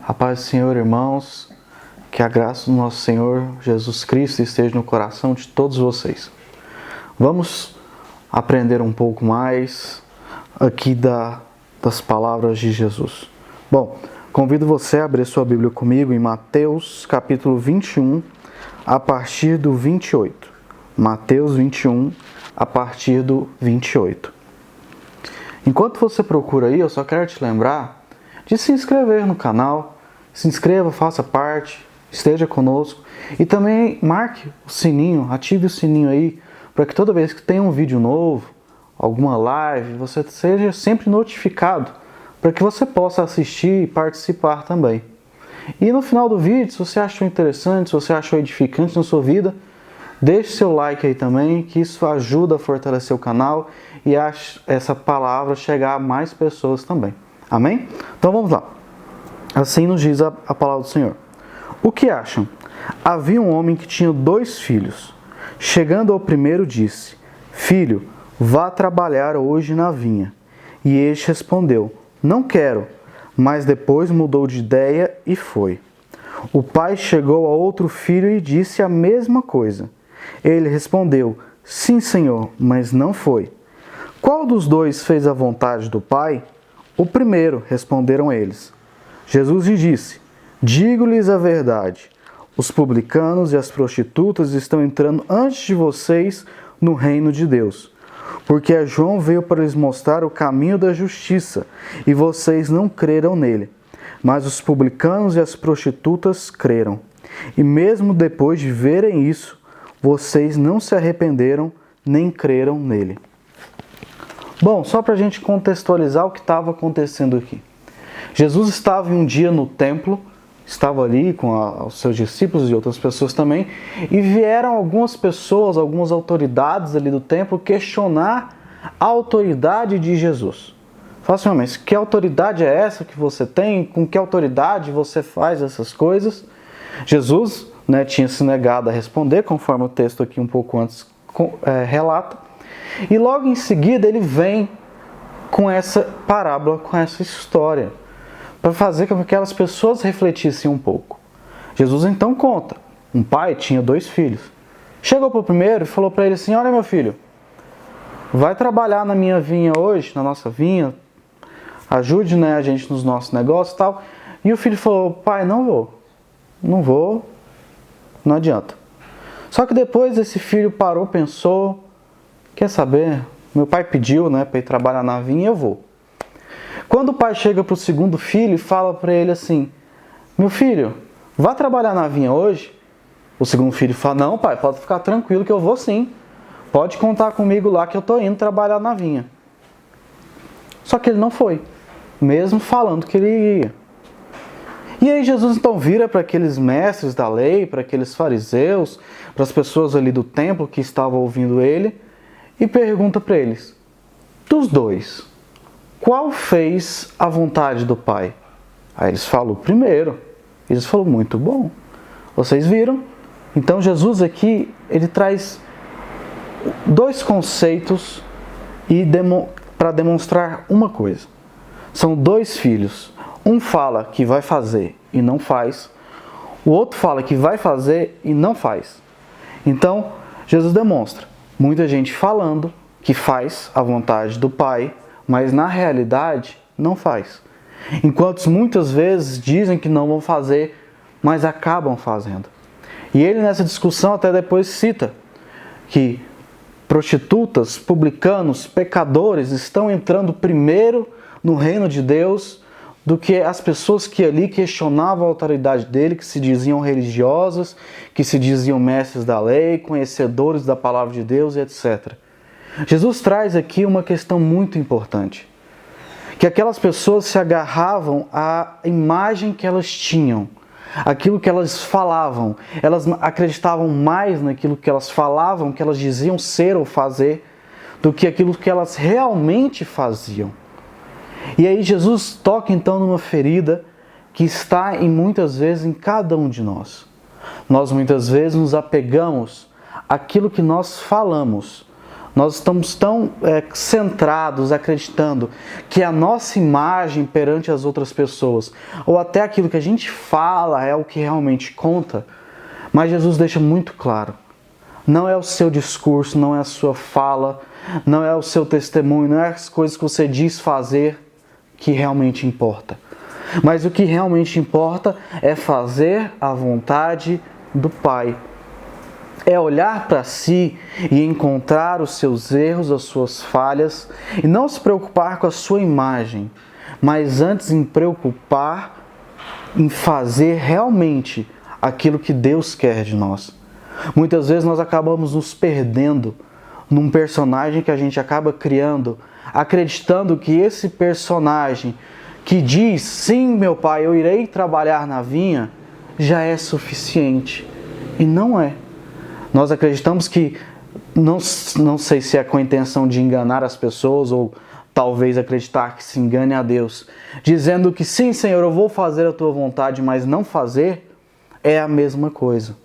A paz do Senhor, irmãos, que a graça do nosso Senhor Jesus Cristo esteja no coração de todos vocês. Vamos aprender um pouco mais aqui das palavras de Jesus. Bom, convido você a abrir sua Bíblia comigo em Mateus capítulo 21, a partir do 28. Mateus 21, a partir do 28. Enquanto você procura aí, eu só quero te lembrar de se inscrever no canal. Se inscreva, faça parte, esteja conosco e também marque o sininho, ative o sininho aí para que toda vez que tem um vídeo novo, alguma live, você seja sempre notificado para que você possa assistir e participar também. E no final do vídeo, se você achou interessante, se você achou edificante na sua vida, deixe seu like aí também, que isso ajuda a fortalecer o canal e essa palavra chegar a mais pessoas também. Amém? Então vamos lá. Assim nos diz a palavra do Senhor. O que acham? Havia um homem que tinha 2 filhos. Chegando ao primeiro, disse: Filho, vá trabalhar hoje na vinha. E este respondeu: Não quero. Mas depois mudou de ideia e foi. O pai chegou a outro filho e disse a mesma coisa. Ele respondeu: Sim, senhor, mas não foi. Qual dos 2 fez a vontade do pai? O primeiro, responderam eles. Jesus lhe disse: Digo-lhes a verdade, os publicanos e as prostitutas estão entrando antes de vocês no reino de Deus. Porque João veio para lhes mostrar o caminho da justiça, e vocês não creram nele. Mas os publicanos e as prostitutas creram. E mesmo depois de verem isso, vocês não se arrependeram nem creram nele. Bom, só para a gente contextualizar o que estava acontecendo aqui. Jesus estava um dia no templo, estava ali com os seus discípulos e outras pessoas também, e vieram algumas pessoas, algumas autoridades ali do templo questionar a autoridade de Jesus. Fala assim, mas que autoridade é essa que você tem? Com que autoridade você faz essas coisas? Jesus tinha se negado a responder, conforme o texto aqui um pouco antes relata, e logo em seguida ele vem com essa parábola, com essa história, para fazer com que aquelas pessoas refletissem um pouco. Jesus então conta, um pai tinha 2 filhos. Chegou para o primeiro e falou para ele assim: olha, meu filho, vai trabalhar na minha vinha hoje, na nossa vinha, ajude a gente nos nossos negócios e tal. E o filho falou: pai, não vou, não adianta. Só que depois esse filho parou, pensou: quer saber, meu pai pediu para ir trabalhar na vinha, eu vou. Quando o pai chega para o segundo filho e fala para ele assim: meu filho, vá trabalhar na vinha hoje. O segundo filho fala: não, pai, pode ficar tranquilo que eu vou sim. Pode contar comigo lá que eu estou indo trabalhar na vinha. Só que ele não foi, mesmo falando que ele ia. E aí Jesus então vira para aqueles mestres da lei, para aqueles fariseus, para as pessoas ali do templo que estavam ouvindo ele, e pergunta para eles: dos 2, qual fez a vontade do Pai? Aí eles falam: o primeiro. Eles falam: muito bom. Vocês viram? Então Jesus aqui, ele traz 2 conceitos para demonstrar uma coisa. São 2 filhos. Um fala que vai fazer e não faz. O outro fala que vai fazer e não faz. Então, Jesus demonstra muita gente falando que faz a vontade do Pai, mas na realidade não faz. Enquanto muitas vezes dizem que não vão fazer, mas acabam fazendo. E ele nessa discussão até depois cita que prostitutas, publicanos, pecadores estão entrando primeiro no reino de Deus do que as pessoas que ali questionavam a autoridade dele, que se diziam religiosas, que se diziam mestres da lei, conhecedores da palavra de Deus e etc. Jesus traz aqui uma questão muito importante, que aquelas pessoas se agarravam à imagem que elas tinham, aquilo que elas falavam, elas acreditavam mais naquilo que elas falavam, que elas diziam ser ou fazer, do que aquilo que elas realmente faziam. E aí Jesus toca então numa ferida que está muitas vezes em cada um de nós. Nós muitas vezes nos apegamos àquilo que nós falamos, Nós estamos tão centrados, acreditando que a nossa imagem perante as outras pessoas, ou até aquilo que a gente fala é o que realmente conta. Mas Jesus deixa muito claro, não é o seu discurso, não é a sua fala, não é o seu testemunho, não é as coisas que você diz fazer que realmente importa. Mas o que realmente importa é fazer a vontade do Pai. É olhar para si e encontrar os seus erros, as suas falhas, e não se preocupar com a sua imagem, mas antes em preocupar em fazer realmente aquilo que Deus quer de nós. Muitas vezes nós acabamos nos perdendo num personagem que a gente acaba criando, acreditando que esse personagem que diz, sim, meu pai, eu irei trabalhar na vinha, já é suficiente. E não é. Nós acreditamos que, não sei se é com a intenção de enganar as pessoas ou talvez acreditar que se engane a Deus, dizendo que sim, Senhor, eu vou fazer a tua vontade, mas não fazer é a mesma coisa.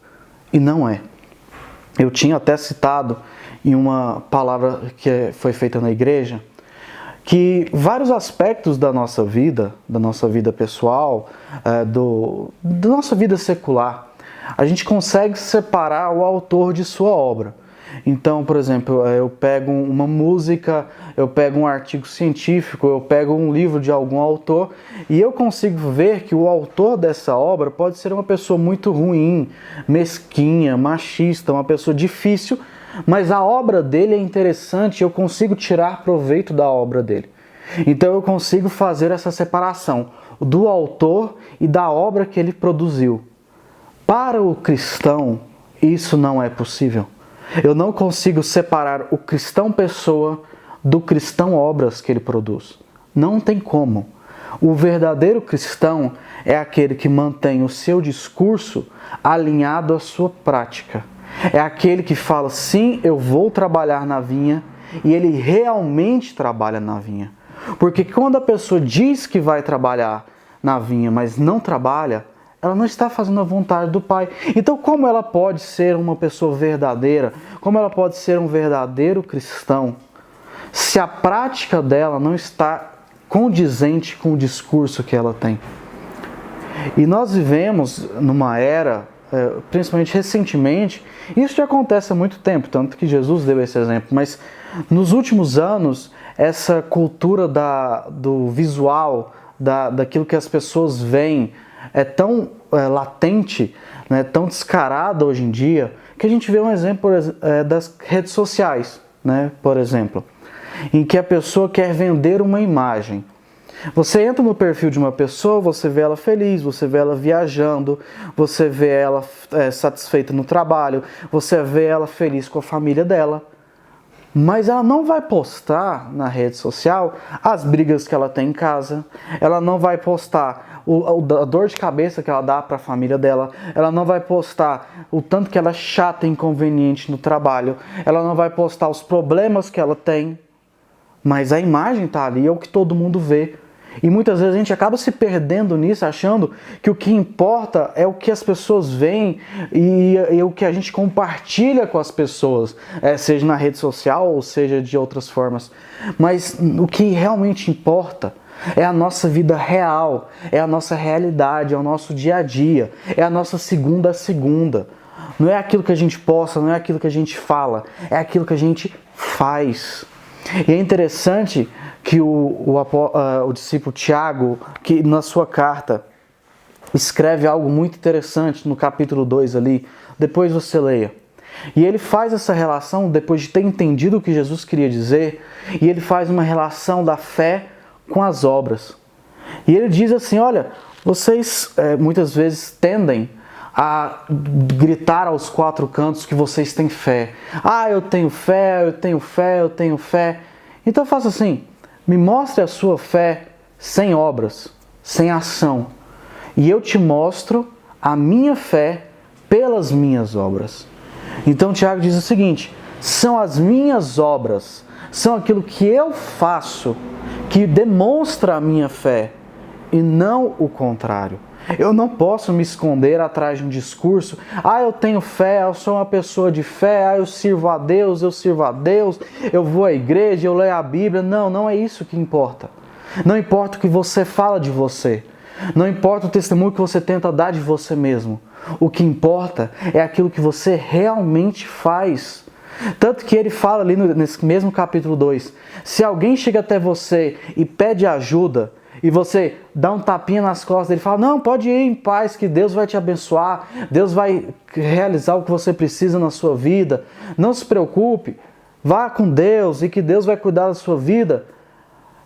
E não é. Eu tinha até citado em uma palavra que foi feita na igreja, que vários aspectos da nossa vida pessoal, da nossa vida secular, a gente consegue separar o autor de sua obra. Então, por exemplo, eu pego uma música, eu pego um artigo científico, eu pego um livro de algum autor e eu consigo ver que o autor dessa obra pode ser uma pessoa muito ruim, mesquinha, machista, uma pessoa difícil, mas a obra dele é interessante e eu consigo tirar proveito da obra dele. Então eu consigo fazer essa separação do autor e da obra que ele produziu. Para o cristão, isso não é possível. Eu não consigo separar o cristão pessoa do cristão obras que ele produz. Não tem como. O verdadeiro cristão é aquele que mantém o seu discurso alinhado à sua prática. É aquele que fala, sim, eu vou trabalhar na vinha, e ele realmente trabalha na vinha. Porque quando a pessoa diz que vai trabalhar na vinha, mas não trabalha, ela não está fazendo a vontade do Pai. Então, como ela pode ser uma pessoa verdadeira? Como ela pode ser um verdadeiro cristão? Se a prática dela não está condizente com o discurso que ela tem. E nós vivemos numa era, principalmente recentemente, isso já acontece há muito tempo, tanto que Jesus deu esse exemplo, mas nos últimos anos, essa cultura do visual, daquilo que as pessoas veem, é tão latente, né, tão descarada hoje em dia, que a gente vê um exemplo das redes sociais, né, por exemplo, em que a pessoa quer vender uma imagem. Você entra no perfil de uma pessoa, você vê ela feliz, você vê ela viajando, você vê ela satisfeita no trabalho, você vê ela feliz com a família dela. Mas ela não vai postar na rede social as brigas que ela tem em casa, ela não vai postar a dor de cabeça que ela dá para a família dela, ela não vai postar o tanto que ela é chata e inconveniente no trabalho, ela não vai postar os problemas que ela tem, mas a imagem está ali, é o que todo mundo vê. E muitas vezes a gente acaba se perdendo nisso, achando que o que importa é o que as pessoas veem e o que a gente compartilha com as pessoas, seja na rede social ou seja de outras formas. Mas o que realmente importa é a nossa vida real, é a nossa realidade, é o nosso dia a dia, é a nossa segunda a segunda. Não é aquilo que a gente posta, não é aquilo que a gente fala, é aquilo que a gente faz. E é interessante que o discípulo Tiago, que na sua carta escreve algo muito interessante no capítulo 2 ali, depois você leia. E ele faz essa relação, depois de ter entendido o que Jesus queria dizer, e ele faz uma relação da fé com as obras. E ele diz assim, olha, vocês muitas vezes tendem a gritar aos quatro cantos que vocês têm fé. Ah, eu tenho fé, eu tenho fé, eu tenho fé. Então faça assim, me mostre a sua fé sem obras, sem ação. E eu te mostro a minha fé pelas minhas obras. Então Tiago diz o seguinte, são as minhas obras, são aquilo que eu faço, que demonstra a minha fé. e não o contrário. Eu não posso me esconder atrás de um discurso. Eu tenho fé, eu sou uma pessoa de fé, eu sirvo a Deus, eu vou à igreja, eu leio a Bíblia. Não, não é isso que importa. Não importa o que você fala de você. Não importa o testemunho que você tenta dar de você mesmo. O que importa é aquilo que você realmente faz. Tanto que ele fala ali nesse mesmo capítulo 2. Se alguém chega até você e pede ajuda, e você dá um tapinha nas costas, ele fala, não, pode ir em paz, que Deus vai te abençoar, Deus vai realizar o que você precisa na sua vida, não se preocupe, vá com Deus e que Deus vai cuidar da sua vida.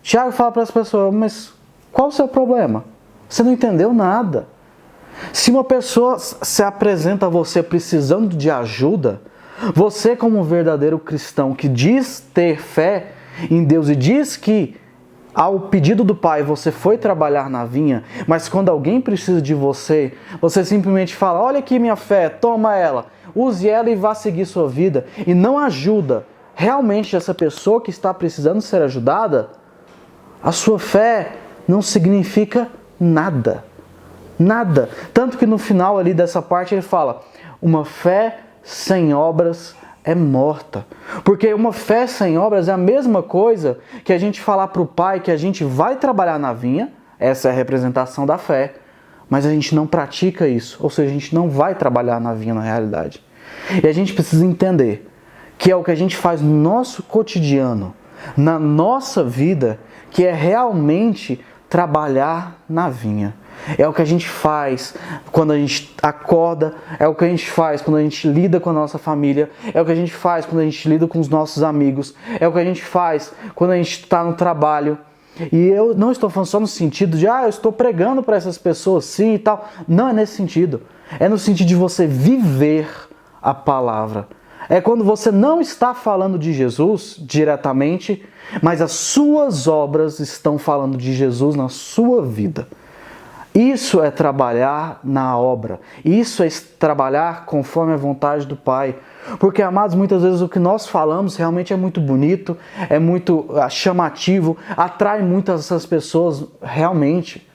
Tiago fala para as pessoas, mas qual o seu problema? Você não entendeu nada. Se uma pessoa se apresenta a você precisando de ajuda, você como um verdadeiro cristão que diz ter fé em Deus e diz que ao pedido do Pai, você foi trabalhar na vinha, mas quando alguém precisa de você, você simplesmente fala, olha aqui minha fé, toma ela, use ela e vá seguir sua vida, e não ajuda realmente essa pessoa que está precisando ser ajudada, a sua fé não significa nada. Nada. Tanto que no final ali dessa parte ele fala, uma fé sem obras é morta. Porque uma fé sem obras é a mesma coisa que a gente falar para o Pai que a gente vai trabalhar na vinha, essa é a representação da fé, mas a gente não pratica isso, ou seja, a gente não vai trabalhar na vinha na realidade. E a gente precisa entender que é o que a gente faz no nosso cotidiano, na nossa vida, que é realmente trabalhar na vinha. É o que a gente faz quando a gente acorda, é o que a gente faz quando a gente lida com a nossa família, é o que a gente faz quando a gente lida com os nossos amigos, é o que a gente faz quando a gente está no trabalho. E eu não estou falando só no sentido de, eu estou pregando para essas pessoas sim e tal. Não é nesse sentido. É no sentido de você viver a palavra. É quando você não está falando de Jesus diretamente, mas as suas obras estão falando de Jesus na sua vida. Isso é trabalhar na obra. Isso é trabalhar conforme a vontade do Pai. Porque, amados, muitas vezes o que nós falamos realmente é muito bonito, é muito chamativo, atrai muitas essas pessoas realmente.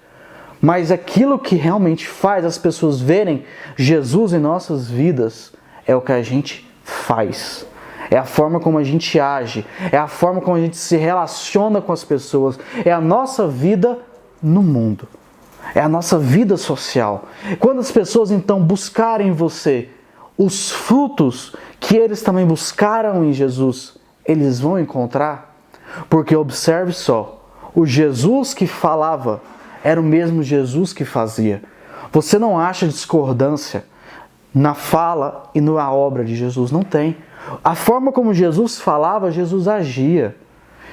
Mas aquilo que realmente faz as pessoas verem Jesus em nossas vidas é o que a gente faz. É a forma como a gente age, é a forma como a gente se relaciona com as pessoas, é a nossa vida no mundo. É a nossa vida social. Quando as pessoas então buscarem em você os frutos que eles também buscaram em Jesus, eles vão encontrar. Porque observe só, o Jesus que falava era o mesmo Jesus que fazia. Você não acha discordância na fala e na obra de Jesus? Não tem. A forma como Jesus falava, Jesus agia.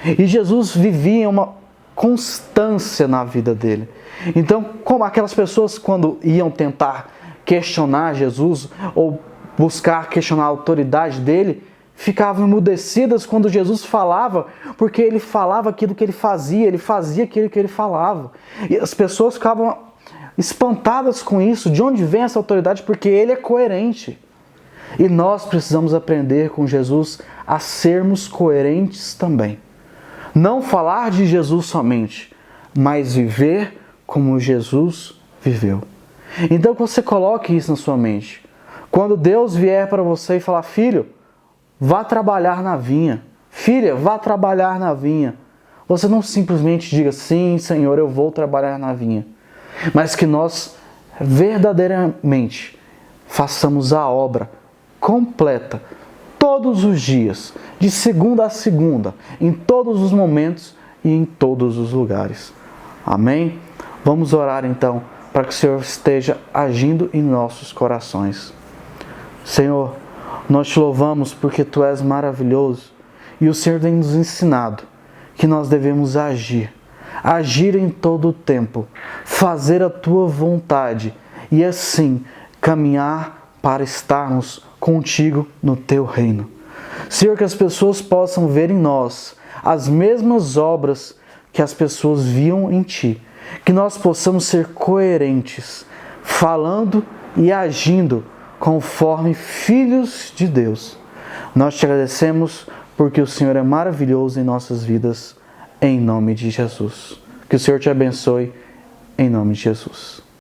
E Jesus vivia uma constância na vida dele. Então, como aquelas pessoas quando iam tentar questionar Jesus ou buscar questionar a autoridade dele, ficavam emudecidas quando Jesus falava, porque ele falava aquilo que ele fazia aquilo que ele falava. E as pessoas ficavam espantadas com isso. De onde vem essa autoridade? Porque ele é coerente. E nós precisamos aprender com Jesus a sermos coerentes também. Não falar de Jesus somente, mas viver como Jesus viveu. Então que você coloque isso na sua mente. Quando Deus vier para você e falar, filho, vá trabalhar na vinha. Filha, vá trabalhar na vinha. Você não simplesmente diga, sim, Senhor, eu vou trabalhar na vinha. Mas que nós verdadeiramente façamos a obra completa, todos os dias, de segunda a segunda, em todos os momentos e em todos os lugares. Amém? Vamos orar então, para que o Senhor esteja agindo em nossos corações. Senhor, nós te louvamos porque Tu és maravilhoso e o Senhor tem nos ensinado que nós devemos agir em todo o tempo, fazer a Tua vontade e assim caminhar para estarmos contigo no Teu reino. Senhor, que as pessoas possam ver em nós as mesmas obras que as pessoas viam em Ti. Que nós possamos ser coerentes, falando e agindo conforme filhos de Deus. Nós te agradecemos porque o Senhor é maravilhoso em nossas vidas, em nome de Jesus. Que o Senhor te abençoe em nome de Jesus.